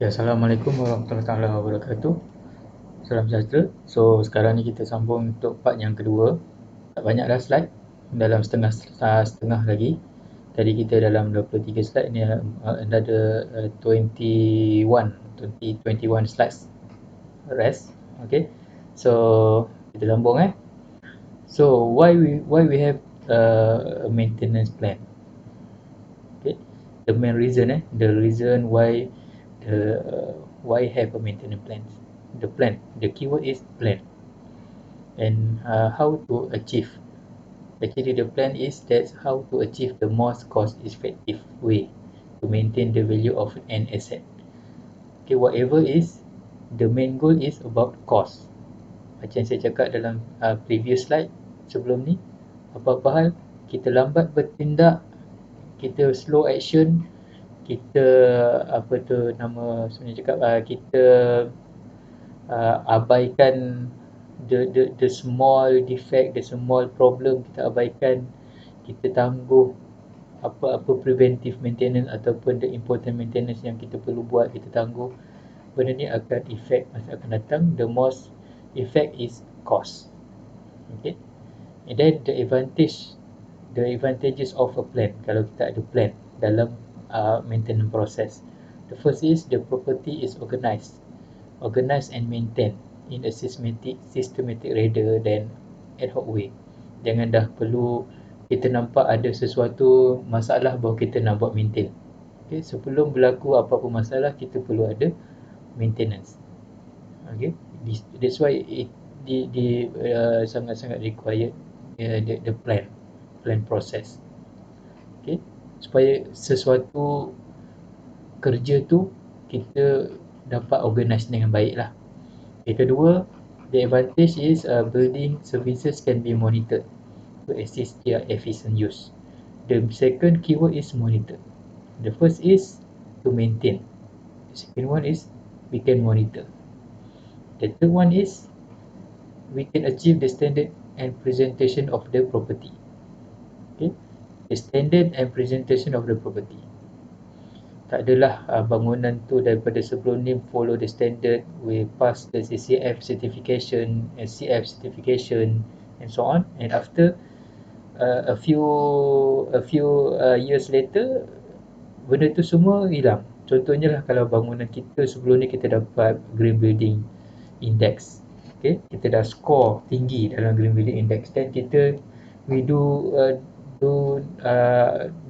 Ya, Assalamualaikum warahmatullahi wabarakatuh. Salam sejahtera. So, sekarang ni kita sambung untuk part yang kedua. Tak banyak dah slide. Dalam setengah lagi. Tadi kita dalam 23 slide ni another 21 slides rest. Okay. So, kita sambung So, why we have a maintenance plan? Okay. The main reason the reason why have a maintenance plan. The keyword is plan. And how to achieve. Actually, the plan is that's how to achieve the most cost-effective way to maintain the value of an asset. Okay, whatever is, the main goal is about cost. Macam saya cakap dalam previous slide sebelum ni, apa-apa hal, kita lambat bertindak, kita slow action, kita sebenarnya cakap, kita abaikan the small defect, the small problem, kita abaikan, kita tangguh apa-apa preventive maintenance ataupun the important maintenance yang kita perlu buat, kita tangguh. Benda ni akan effect masa akan datang. The most effect is cost. Okay. And then the advantages of a plan. Kalau kita ada plan dalam maintenance process, the first is the property is organized and maintained in a systematic rather than ad hoc way. Jangan dah perlu kita nampak ada sesuatu masalah baru kita nak buat maintain. Okay, sebelum berlaku apa-apa masalah, kita perlu ada maintenance. Okay, that's why sangat-sangat required the plan process. Okay, supaya sesuatu kerja tu kita dapat organize dengan baik lah. Yang kedua, the advantage is building services can be monitored to assist their efficient use. The second keyword is monitor. The first is to maintain. The second one is we can monitor. The third one is we can achieve the standard and presentation of the property. Okay, the standard and presentation of the property. Tak adalah bangunan tu daripada sebelum ni follow the standard, we pass the CCF certification, SCF certification and so on, and after a few years later benda tu semua hilang. Contohnya lah kalau bangunan kita sebelum ni kita dapat Green Building Index, okay, kita dah score tinggi dalam Green Building Index, dan kita we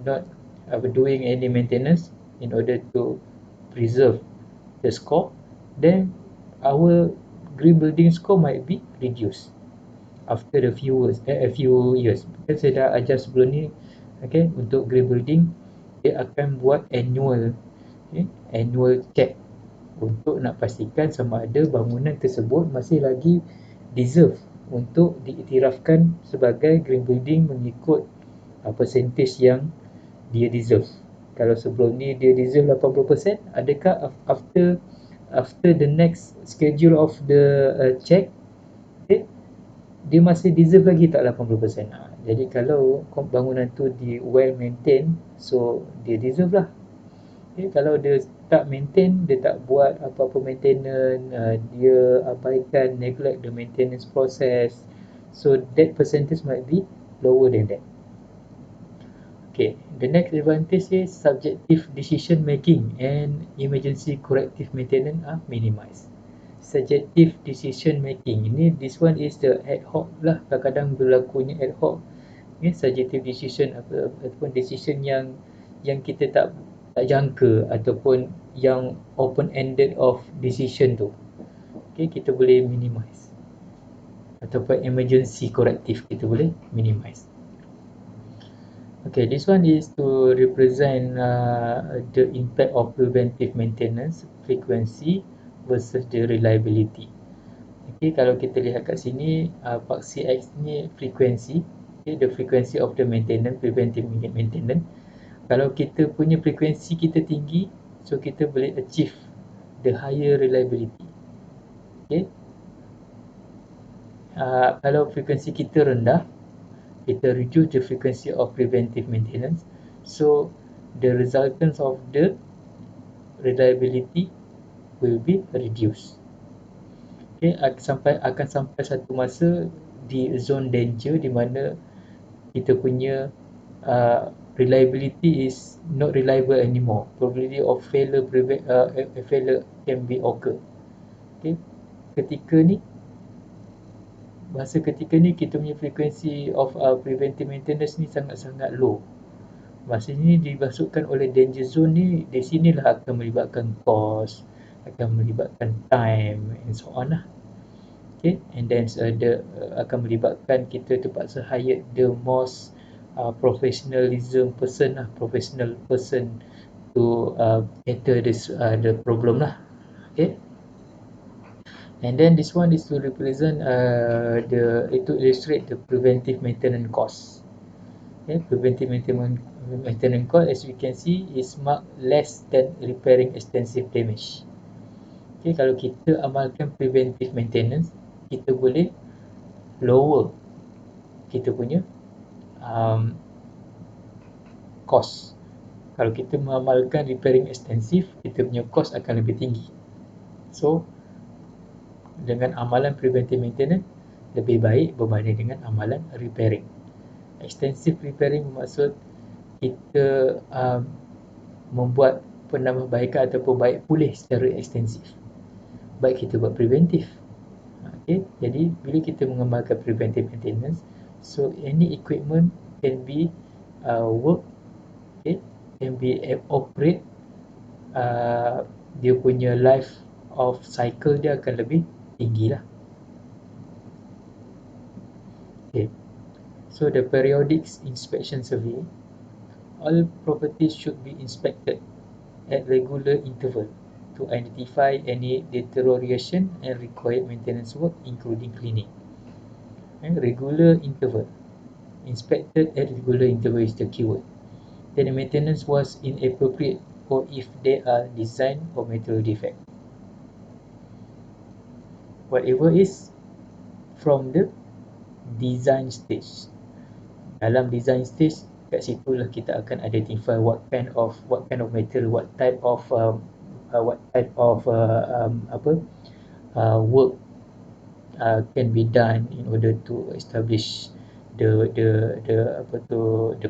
not doing any maintenance in order to preserve the score, then our green building score might be reduced after a few years. Because saya dah ajar sebelum ni, okay, untuk green building dia akan buat annual check untuk nak pastikan sama ada bangunan tersebut masih lagi deserve untuk diiktirafkan sebagai green building mengikut percentage yang dia deserve. Kalau sebelum ni dia deserve 80%, adakah after the next schedule of the check, okay, dia masih deserve lagi tak 80%? Jadi kalau bangunan tu di well maintained, so dia deserve lah. Okay, kalau dia tak maintain, dia tak buat apa-apa maintenance, dia abaikan, neglect the maintenance process, so that percentage might be lower than that. Okay, the next advantage is subjective decision making and emergency corrective maintenance are minimized. Subjective decision making, this one is the ad hoc lah, kadang-kadang berlakunya ad hoc. Subjective decision ataupun decision yang kita tak jangka ataupun yang open ended of decision tu. Okay, kita boleh minimize. Ataupun emergency corrective kita boleh minimize. Okay, this one is to represent the impact of preventive maintenance frequency versus the reliability. Okay, kalau kita lihat kat sini, part CX ni frequency, okay, the frequency of the maintenance, preventive maintenance. Kalau kita punya frekuensi kita tinggi, so kita boleh achieve the higher reliability. Okay, kalau frekuensi kita rendah, kita reduce the frequency of preventive maintenance, so the resultants of the reliability will be reduced. Okay, akan sampai satu masa di zone danger di mana kita punya reliability is not reliable anymore. Probability of failure can be occur. Okay, ketika ni kita punya frekuensi of preventive maintenance ni sangat-sangat low. Masa ni dimasukkan oleh danger zone ni, di sinilah akan melibatkan cost, akan melibatkan time and so on lah. Okay, and then akan melibatkan kita terpaksa hire the most professional person to cater the problem lah. Okay, and then this one is to represent to illustrate the preventive maintenance cost. Okay, preventive maintenance cost, as we can see, is marked less than repairing extensive damage. Okay, kalau kita amalkan preventive maintenance, kita boleh lower kita punya cost. Kalau kita mengamalkan repairing extensive, kita punya cost akan lebih tinggi. So, dengan amalan preventive maintenance lebih baik berbanding dengan amalan repairing. Extensive repairing bermaksud kita membuat penambahbaikan ataupun baik pulih secara ekstensif. Baik kita buat preventif. Okay, jadi bila kita mengamalkan preventive maintenance, so any equipment can be work, okay, can be operate, dia punya life of cycle dia akan lebih tinggi lah. Okay, so the periodic inspection survey, all properties should be inspected at regular interval to identify any deterioration and required maintenance work, including cleaning. And regular interval, inspected at regular interval is the keyword. Then the maintenance was inappropriate or if there are design or material defect. Whatever is from the design stage. Dalam design stage, kat situlah kita akan identify what kind of material, what type of work can be done in order to establish the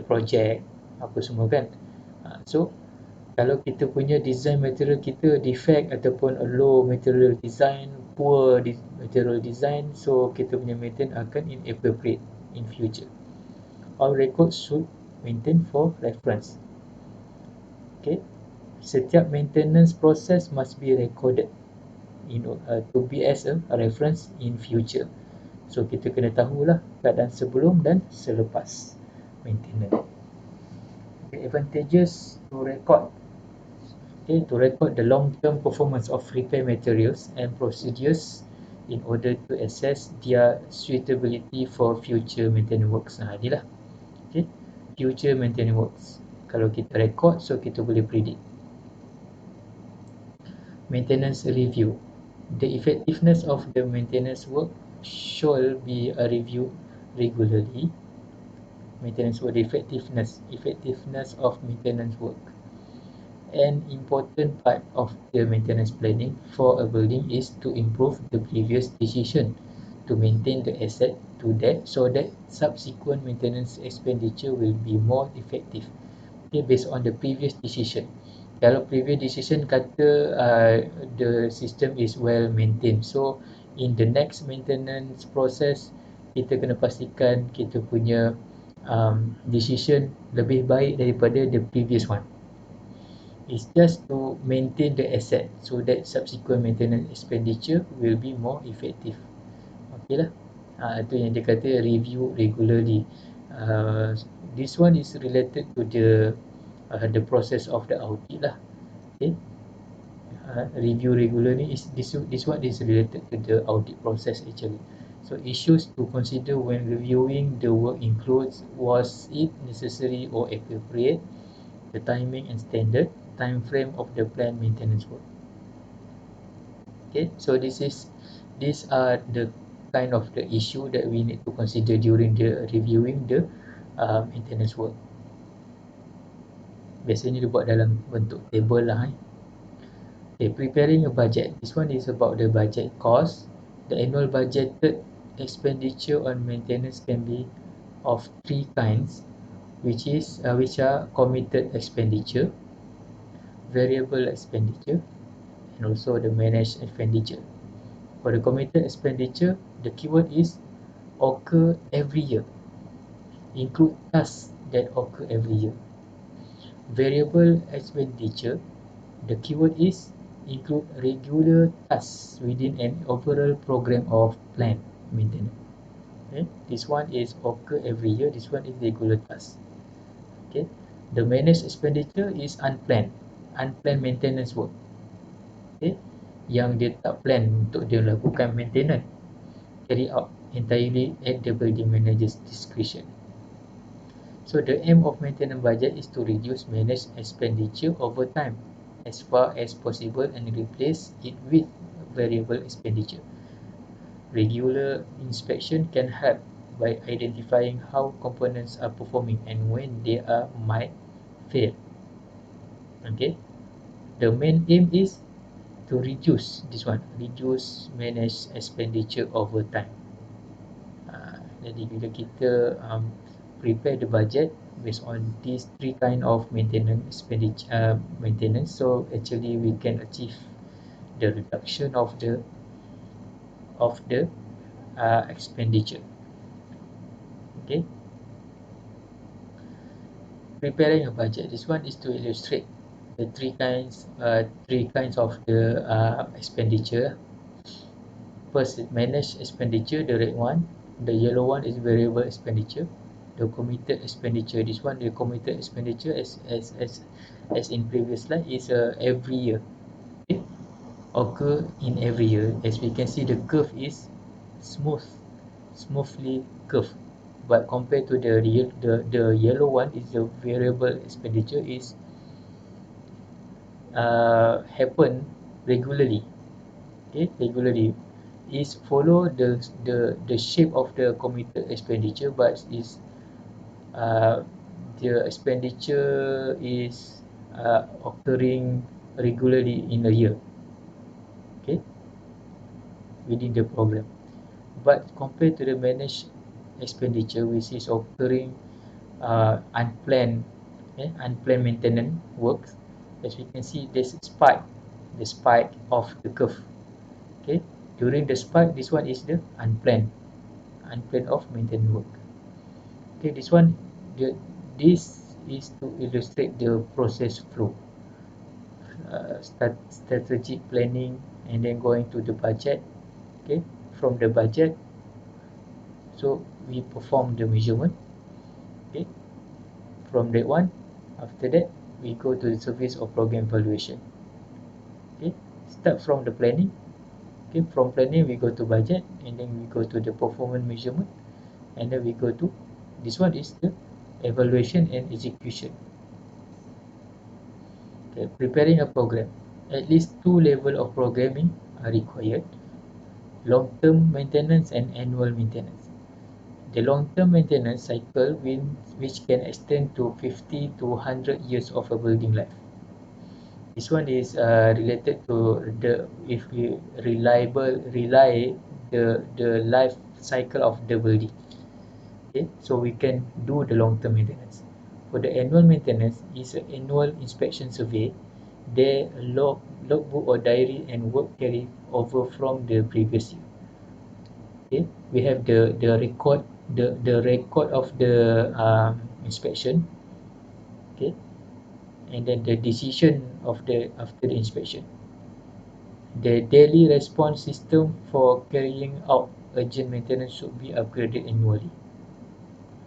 project apa semua kan. So kalau kita punya design material kita defect ataupun a low material design, poor material design, so kita punya maintenance akan inappropriate in future. All records should maintain for reference. Okay, setiap maintenance process must be recorded to be as a reference in future. So kita kena tahulah keadaan sebelum dan selepas maintenance. The advantages to record. Okay, to record the long-term performance of repair materials and procedures in order to assess their suitability for future maintenance works. Inilah. Okay, future maintenance works. Kalau kita record, so kita boleh predict. Maintenance review. The effectiveness of the maintenance work should be reviewed regularly. Maintenance work, effectiveness of maintenance work. An important part of the maintenance planning for a building is to improve the previous decision to maintain the asset to that, so that subsequent maintenance expenditure will be more effective. Okay, based on the previous decision. Kalau previous decision kata the system is well maintained, so in the next maintenance process kita kena pastikan kita punya decision lebih baik daripada the previous one. It's just to maintain the asset so that subsequent maintenance expenditure will be more effective. Okay lah. Itu yang dia kata review regularly. This one is related to the process of the audit lah. Okay. Review regularly is this one is related to the audit process actually. So issues to consider when reviewing the work includes: was it necessary or appropriate, the timing and standard, time frame of the planned maintenance work. Okay, so these are the kind of the issue that we need to consider during the reviewing the maintenance work. Biasanya dia buat dalam bentuk table lah. Okay, preparing a budget. This one is about the budget cost. The annual budgeted expenditure on maintenance can be of three kinds, which are committed expenditure, variable expenditure, and also the managed expenditure. For the committed expenditure, the keyword is occur every year, include tasks that occur every year. Variable expenditure, the keyword is include regular tasks within an overall program of planned maintenance. Okay, this one is occur every year. This one is regular task. Okay, the managed expenditure is unplanned maintenance work. Okay, yang dia tak plan untuk dia lakukan maintenance, carry out entirely at the building manager's discretion. So the aim of maintenance budget is to reduce managed expenditure over time as far as possible and replace it with variable expenditure. Regular inspection can help by identifying how components are performing and when they might fail. Okay, the main aim is to reduce managed expenditure over time. Jadi bila kita prepare the budget based on these three kind of maintenance, so actually we can achieve the reduction of the expenditure. Okay, preparing a budget. This one is to illustrate the three kinds of the expenditure. First, managed expenditure, the red one. The yellow one is variable expenditure. The committed expenditure. This one, the committed expenditure, as in previous slide, is every year. Okay? Occur in every year. As we can see, the curve is smoothly curved. But compared to the yellow one, is the variable expenditure is happen regularly. Okay, regularly is follow the shape of the committed expenditure, but is the expenditure is occurring regularly in a year. Okay, within the program. But compared to the managed expenditure, which is occurring unplanned maintenance works, as we can see, there's the spike of the curve. Okay, during the spike, this one is the unplanned of maintenance work. Okay, this is to illustrate the process flow, strategic planning, and then going to the budget. Okay, from the budget, so we perform the measurement. Okay, from that one, after that we go to the service or program evaluation. Okay, start from the planning. Okay, from planning we go to budget, and then we go to the performance measurement, and then we go to this one is the evaluation and execution. Okay, preparing a program. At least two levels of programming are required: long-term maintenance and annual maintenance. The long-term maintenance cycle which can extend to 50 to 100 years of a building life. This one is related to if we rely the life cycle of the building. Okay, so we can do the long-term maintenance. For the annual maintenance, is an annual inspection survey. Their logbook or diary and work carry over from the previous year. Okay, we have the record of the inspection. Okay, and then the decision of the after the inspection. The daily response system for carrying out urgent maintenance should be upgraded annually.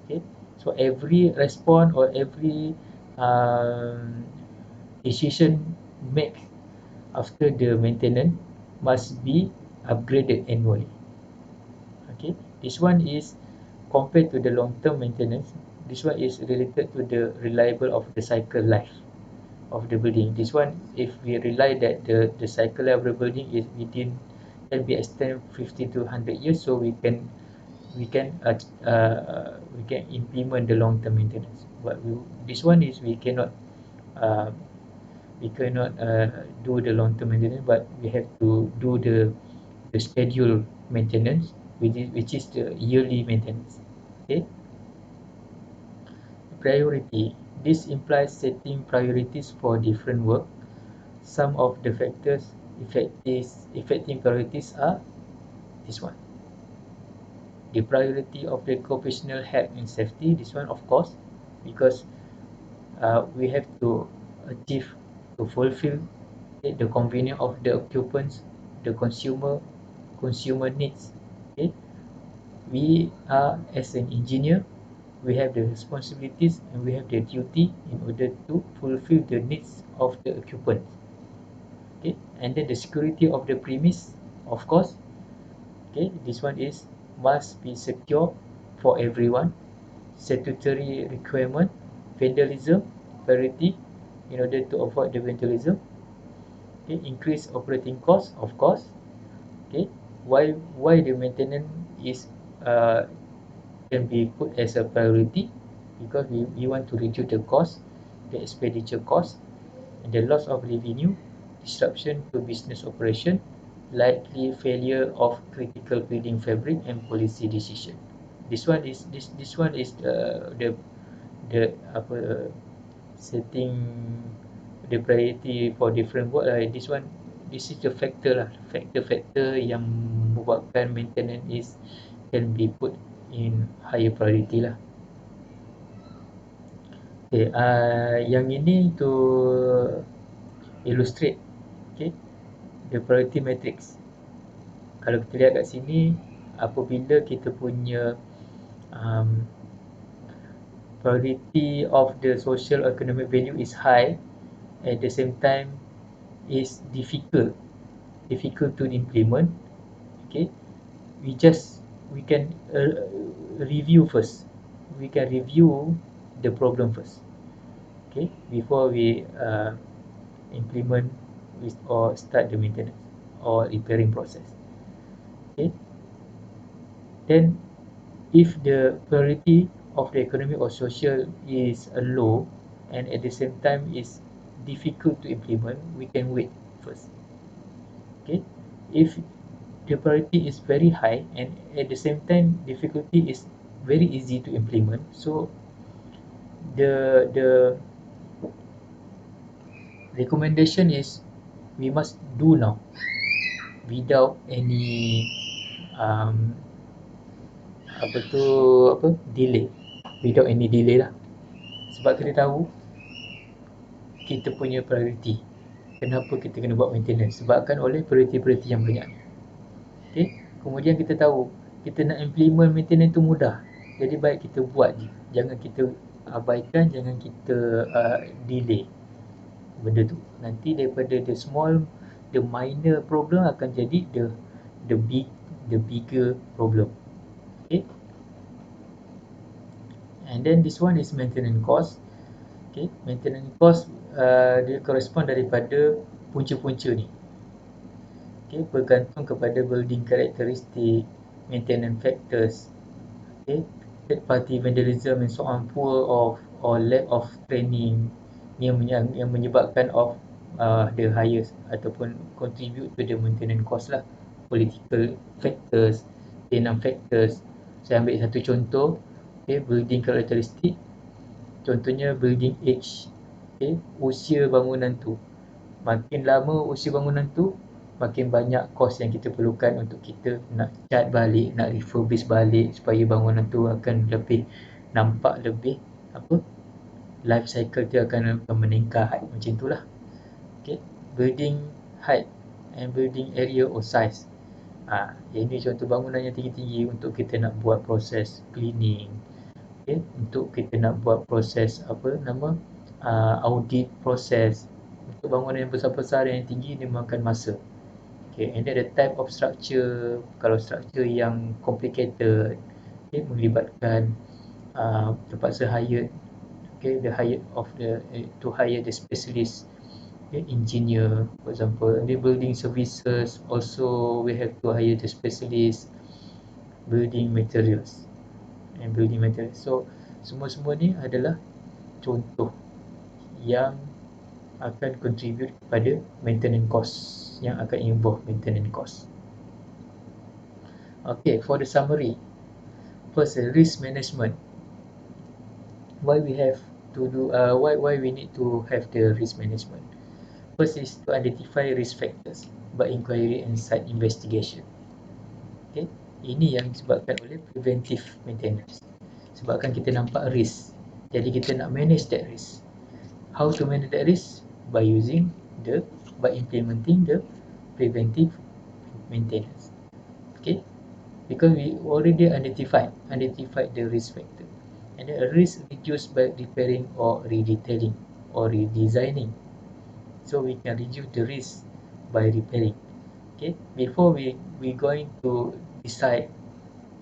Okay, so every response or every um, decision made after the maintenance must be upgraded annually. Okay, this one is compared to the long-term maintenance. This one is related to the reliable of the cycle life of the building. This one, if we rely that the cycle life of the building is within can be extended 50 to 100 years, so we can implement the long-term maintenance. But this one is we cannot uh, We cannot do the long-term maintenance, but we have to do the schedule maintenance, which is the yearly maintenance. Okay, priority. This implies setting priorities for different work. Some of the factors affecting priorities are this one. The priority of the occupational health and safety, this one of course, because we have to achieve to fulfill the convenience of the occupants, the consumer needs. Okay, we are as an engineer, we have the responsibilities and we have the duty in order to fulfill the needs of the occupants. Okay, and then the security of the premise, of course. Okay, this one is must be secure for everyone. Statutory requirement, vandalism, priority in order to avoid the vandalism. Okay, increase operating cost, of course. Okay, why the maintenance is can be put as a priority, because we want to reduce the cost, the expenditure cost, and the loss of revenue, disruption to business operation, likely failure of critical building fabric and policy decision. This one is the apa setting the priority for different work lah. This is the factor lah, factor yang membuatkan maintenance is can be put in higher priority lah. Okay, yang ini to illustrate, okay, the priority matrix. Kalau kita lihat kat sini, apabila kita punya priority of the social economic value is high, at the same time is difficult to implement. Okay, we can review first, we can review the problem first, okay, before we implement with or start the maintenance or repairing process. Okay, then if the priority of the economic or social is low and at the same time is difficult to implement, we can wait first. Okay, if the priority is very high and at the same time difficulty is very easy to implement, so the recommendation is we must do now without any apa tu delay, without any delay lah. Sebab kita tahu kita punya priority, kenapa kita kena buat maintenance, sebabkan oleh priority-priority yang banyak. Okay, kemudian kita tahu kita nak implement maintenance tu mudah, jadi baik kita buat je, jangan kita abaikan, jangan kita delay benda tu. Nanti daripada the minor problem akan jadi the bigger problem. Okay, and then this one is maintenance cost. Okay, maintenance cost dia correspond daripada punca-punca ni. Okay, bergantung kepada building characteristic, maintenance factors, okay, third party vandalism and so on, poor of or lack of training, ni yang menyebabkan of the highest ataupun contribute to the maintenance cost lah. Political factors, tenant factors. Saya ambil satu contoh, okay, building characteristic, contohnya building age, okay, usia bangunan tu. Makin lama usia bangunan tu, makin banyak kos yang kita perlukan untuk kita nak cat balik, nak refurbish balik supaya bangunan tu akan lebih nampak lebih apa, life cycle dia akan meningkat macam itulah. Okay, building height and building area or size. Ini contoh bangunan yang tinggi-tinggi untuk kita nak buat proses cleaning. Okay, untuk kita nak buat proses apa nama audit proses. Untuk bangunan yang besar-besar yang tinggi dia makan masa. Okay, and then the type of structure, kalau structure yang complicated, okay, melibatkan terpaksa hire, okay, the hire of the to hire the specialist, okay, engineer for example. The building services also we have to hire the specialist, building materials and building materials. So semua-semua ni adalah contoh yang akan contribute pada maintenance cost, yang akan involve maintenance cost. Okay, for the summary, first, risk management. Why we have to do why we need to have the risk management? First is to identify risk factors by inquiry and site investigation. Okay, ini yang disebabkan oleh preventive maintenance. Sebabkan kita nampak risk, jadi kita nak manage that risk. How to manage that risk? By implementing the preventive maintenance. Okay, because we already identified the risk factor, and the risk reduced by repairing or redetailing or redesigning. So we can reduce the risk by repairing. Okay, before we going to decide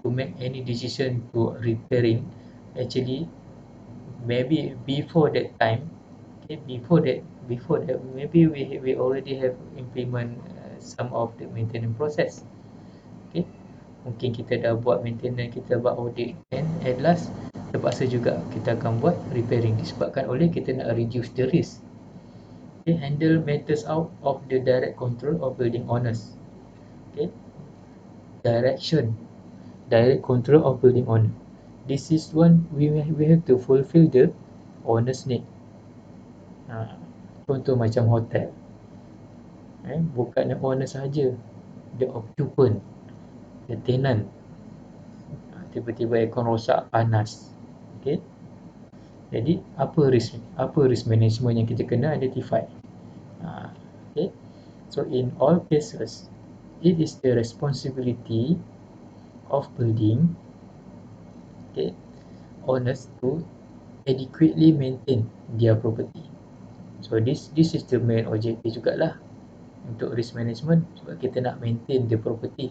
to make any decision to repairing, actually maybe before that time, okay, before that maybe we already have implement some of the maintenance process. Okay, mungkin kita dah buat maintenance, kita buat audit, and at last terpaksa juga kita akan buat repairing disebabkan oleh kita nak reduce the risk. Okay, handle matters out of the direct control of building owners. Okay, direct control of building owner. This is one we have to fulfill the owner's need. Contoh macam hotel, bukan the owner sahaja, the occupant, the tenant. Tiba-tiba aircon rosak, panas. Okay, jadi apa risk management yang kita kena identify? Okay, so in all cases, it is the responsibility of building, okay, owners to adequately maintain their property. So this is the main objective jugalah untuk risk management, sebab kita nak maintain the property.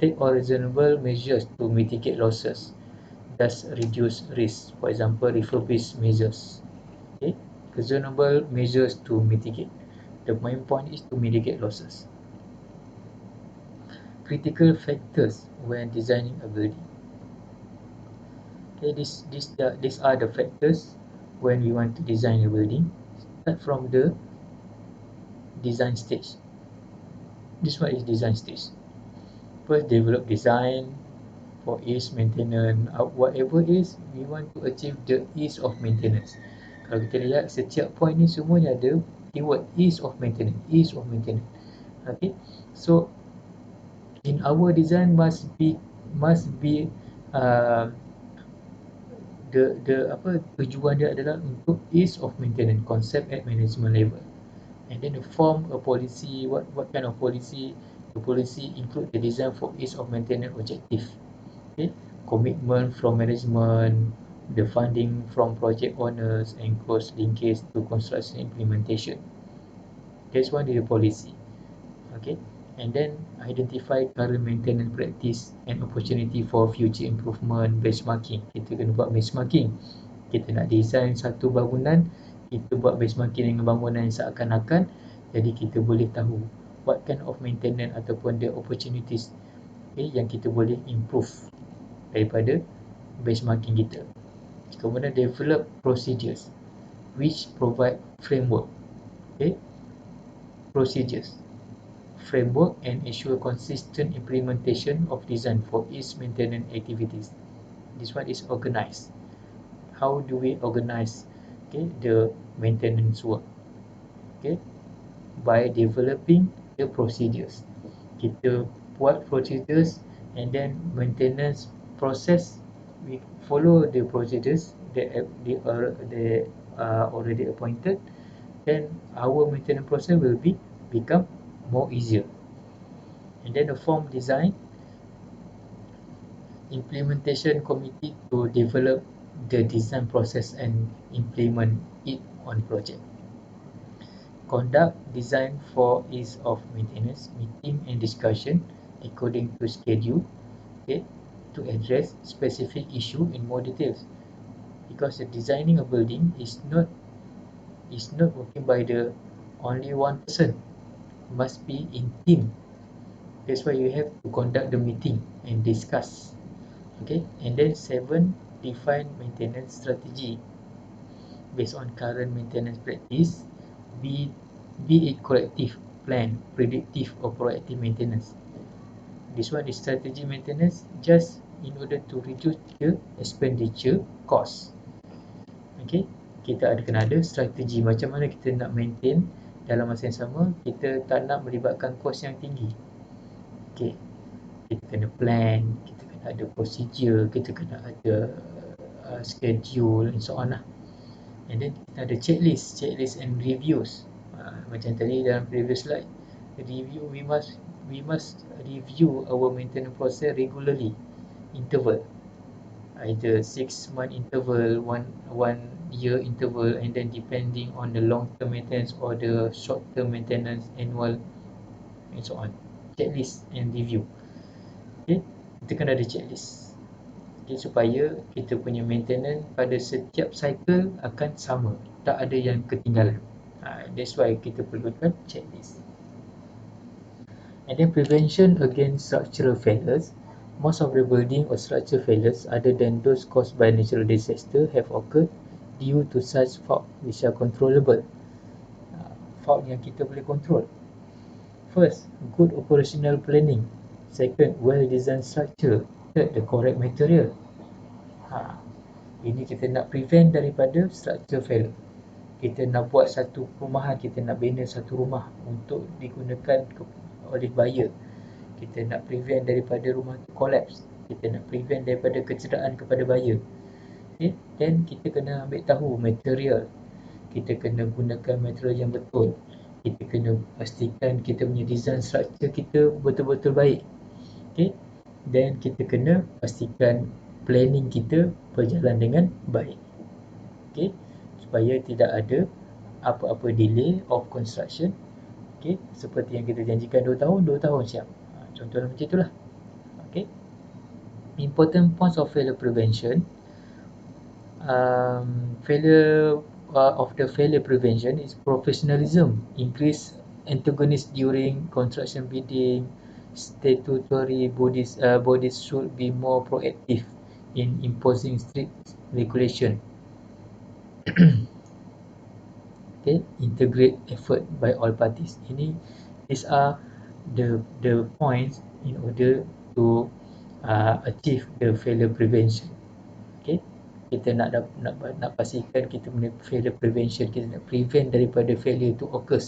Take all reasonable measures to mitigate losses, thus reduce risk. For example, refurbish measures. Okay, reasonable measures to mitigate. The main point is to mitigate losses. Critical factors when designing a building. Okay, these are the factors when we want to design a building. Start from the design stage. This one is design stage. First, develop design for ease maintenance. Whatever is, we want to achieve the ease of maintenance. Kalau kita lihat setiap point ni semuanya ada keyword ease of maintenance. Okay, so in our design must be tujuan dia adalah untuk ease of maintenance, concept at management level. And then form a policy. What kind of policy? The policy include the design for ease of maintenance objective. Okay, commitment from management, the funding from project owners, and cost linkage to construction implementation. That's one is the policy. Okay, and then identify current maintenance practice and opportunity for future improvement. Benchmarking, kita kena buat benchmarking. Kita nak design satu bangunan, kita buat benchmarking dengan bangunan yang seakan-akan, jadi kita boleh tahu what kind of maintenance ataupun the opportunities, okay, yang kita boleh improve daripada benchmarking kita. Kemudian develop procedures which provide framework. Okay, procedures, framework, and ensure consistent implementation of design for each maintenance activities. This one is organized. How do we organize, okay, the maintenance work? Okay, by developing the procedures. Kita buat procedures, and then maintenance process, we follow the procedures that they are already appointed, then our maintenance process will become more easier. And then the form design implementation committee to develop the design process and implement it on project. Conduct design for ease of maintenance meeting and discussion according to schedule, okay, to address specific issue in more details. Because designing a building is not working by the only one person, must be in team. That's why you have to conduct the meeting and discuss. Okay, and then 7, define maintenance strategy based on current maintenance practice. be it corrective plan, predictive or proactive maintenance. This one is strategy maintenance just in order to reduce the expenditure cost. Okay, kita kena ada strategi macam mana kita nak maintain dalam masa yang sama, kita tak nak melibatkan kos yang tinggi. Okay, kita kena plan, kita kena ada procedure, kita kena ada schedule and so on lah. And then kita ada checklist and reviews. Macam tadi dalam previous slide, review, we must review our maintenance process regularly, interval, either 6-month interval, one year interval, and then depending on the long term maintenance or the short term maintenance, annual and so on. Checklist and review. Okay, kita kena ada checklist. Okay, supaya kita punya maintenance pada setiap cycle akan sama, tak ada yang ketinggalan. That's why kita perlukan checklist. And then prevention against structural failures. Most of the building or structure failures other than those caused by natural disaster have occurred due to such fault which are controllable. Fault yang kita boleh control. First, good operational planning. Second, well-designed structure. Third, the correct material. Ini kita nak prevent daripada structure failure. Kita nak buat satu perumahan, kita nak bina satu rumah untuk digunakan oleh buyer. Kita nak prevent daripada rumah tu collapse. Kita nak prevent daripada kecederaan kepada buyer. Okay? Then kita kena ambil tahu material. Kita kena gunakan material yang betul. Kita kena pastikan kita punya design structure kita betul-betul baik. Okay? Then kita kena pastikan planning kita berjalan dengan baik. Okay? Supaya tidak ada apa-apa delay of construction. Okay? Seperti yang kita janjikan 2 tahun siap. Contohnya macam itulah. Okay? Important points of failure prevention. Failure of the failure prevention is professionalism, increase antagonist during construction bidding. Statutory bodies should be more proactive in imposing strict regulation. Okay, integrate effort by all parties. These are the points in order to achieve the failure prevention. Okay, kita nak pastikan kita punya failure prevention, kita nak prevent daripada failure to occur.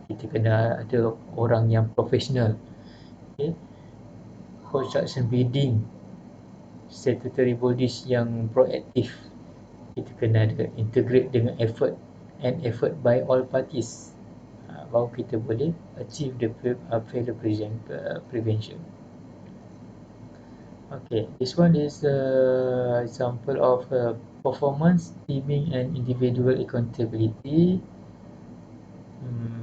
Kita kena ada orang yang profesional. Okay, construction bidding, statutory bodies yang proaktif. Kita kena ada integrate dengan effort by all parties. Baru kita boleh achieve the failure prevention. Okay, this one is example of performance, teaming and individual accountability.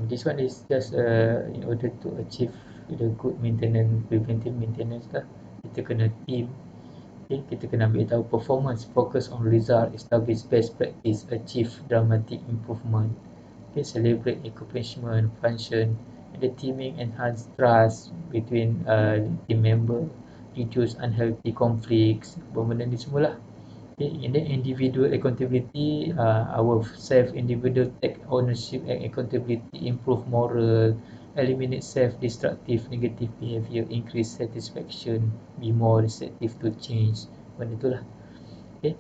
This one is just in order to achieve the good maintenance, preventive maintenance lah. Kita kena team. Okay, kita kena ambil tahu performance, focus on result, establish best practice, achieve dramatic improvement. Okay, celebrate accomplishment, function, and the teaming enhance trust between team member, reduce unhealthy conflicts, benda ni semualah. Okay, and then individual accountability, our self-individual take ownership and accountability, improve moral, eliminate self-destructive negative behavior, increase satisfaction, be more receptive to change. Benda itulah. Okay.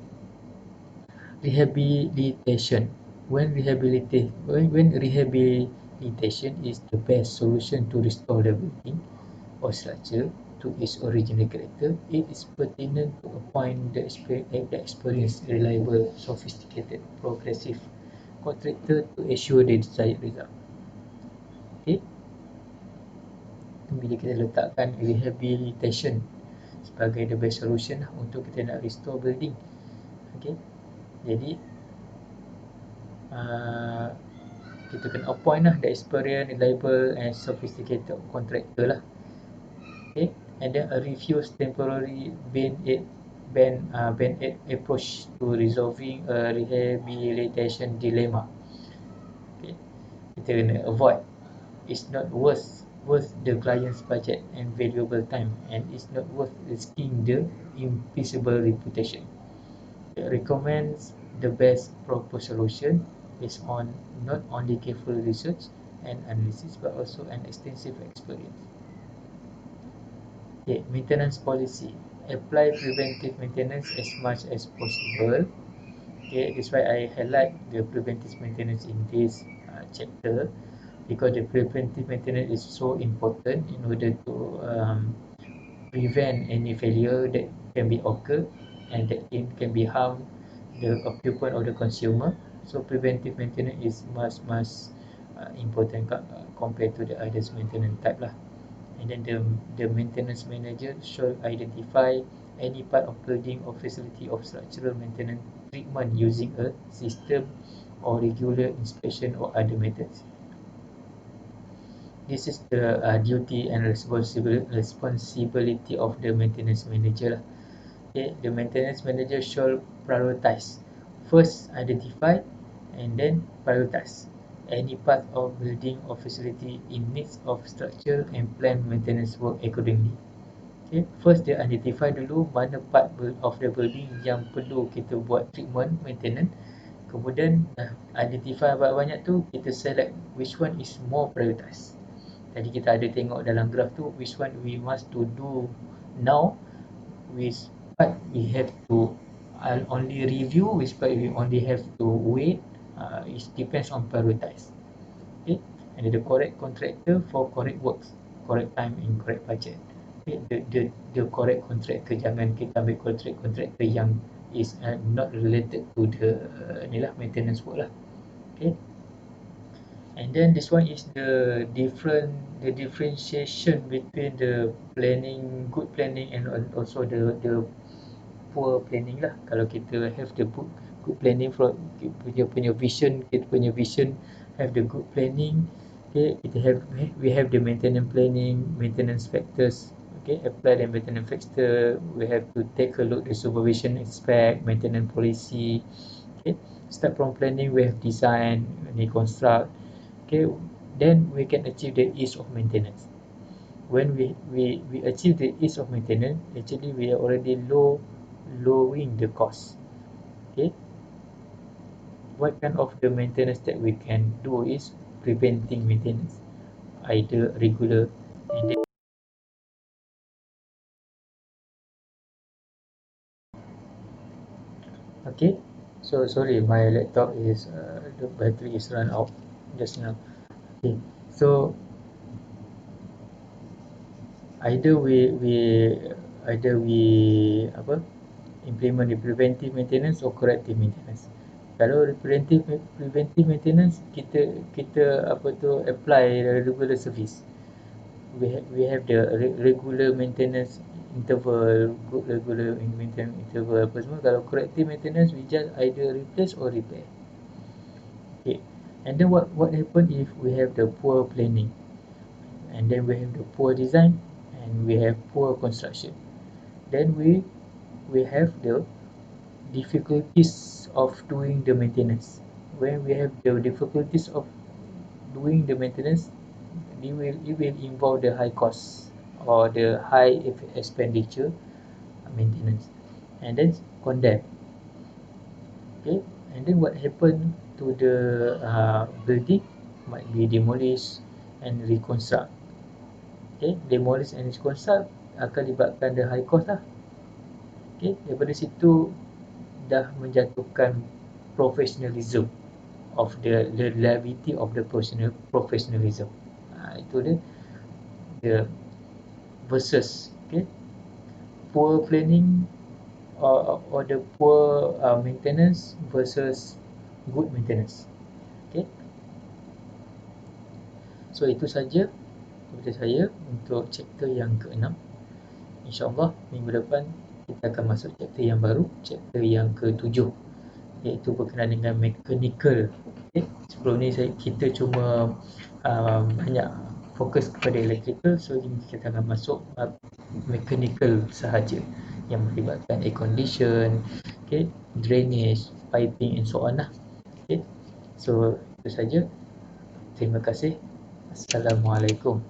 Rehabilitation. When rehabilitation is the best solution to restore the building or structure to its original character, it is pertinent to appoint the experienced, reliable, sophisticated, progressive contractor to assure the desired result. Okay. Bila kita letakkan rehabilitation sebagai the best solution untuk kita nak restore building. Okay. Jadi kita kena appoint lah the experienced, reliable and sophisticated contractor lah. Okay. And then a refuse temporary band-aid approach to resolving a rehabilitation dilemma. Okay. Kita kena avoid. It's not worth the client's budget and valuable time, and it's not worth risking the impeachable reputation. It recommends the best proper solution based on not only careful research and analysis but also an extensive experience. Okay, maintenance policy. Apply preventive maintenance as much as possible. Okay, that's why I highlight the preventive maintenance in this chapter, because the preventive maintenance is so important in order to prevent any failure that can be occur and that can be harm the occupant or the consumer. So preventive maintenance is much important compared to the others maintenance type lah. And then the maintenance manager should identify any part of building or facility of structural maintenance treatment using a system or regular inspection or other methods. This is the duty and responsibility of the maintenance manager lah. Okay, the maintenance manager should prioritize. First, identify and then prioritize any part of building or facility in needs of structural and plan maintenance work accordingly. Okay, first dia identify dulu mana part of the building yang perlu kita buat treatment maintenance. Kemudian identify banyak-banyak tu, kita select which one is more prioritized. Tadi kita ada tengok dalam graph tu which one we must to do now, which part we have to only review, which part we only have to wait. It depends on prioritize. Okay, and the correct contractor for correct works, correct time and correct budget. Okay, the correct contractor, jangan kita ambil contractor yang is not related to the ni lah maintenance work lah. Okay, and then this one is the differentiation between the planning, good planning and also the poor planning lah. Kalau kita have the good planning from punya vision, kita punya vision have the good planning. Okay, we have the maintenance planning, maintenance factors. Okay, apply the maintenance factor. We have to take a look the supervision aspect, maintenance policy. Okay, start from planning, we have design, construct. Okay, then we can achieve the ease of maintenance. When we achieve the ease of maintenance, actually we are already lowering the cost. Okay, what kind of the maintenance that we can do is preventing maintenance, either regular and okay. So sorry, my laptop is the battery is run out just now. Okay, so either we apa implement the preventive maintenance or corrective maintenance. Kalau preventive maintenance, kita apa tu apply regular service. We have the regular maintenance interval, good regular maintenance interval apa semua. Kalau corrective maintenance, we just either replace or repair. Okay, and then what happen if we have the poor planning, and then we have the poor design, and we have poor construction, then we have the difficulties of doing the maintenance. When we have the difficulties of doing the maintenance, it will involve the high cost or the high expenditure maintenance, and then condemn. Okay, and then what happen to the building might be demolished and reconstruct. Okay, demolish and reconstruct akan libatkan the high cost lah. Okay, daripada situ dah menjatuhkan professionalism of the reliability of the professionalism. Itu dia the versus okay, poor planning or the poor maintenance versus good maintenance. Okay, so itu saja daripada saya untuk chapter yang ke-6. InsyaAllah minggu depan kita akan masuk chapter yang baru, chapter yang ke-7, iaitu berkenaan dengan mechanical. Okay, sebelum ni kita cuma banyak fokus kepada electrical, so ini kita akan masuk mechanical sahaja yang melibatkan air condition, okay, drainage, piping and so on lah. Okay, so itu saja. Terima kasih. Assalamualaikum.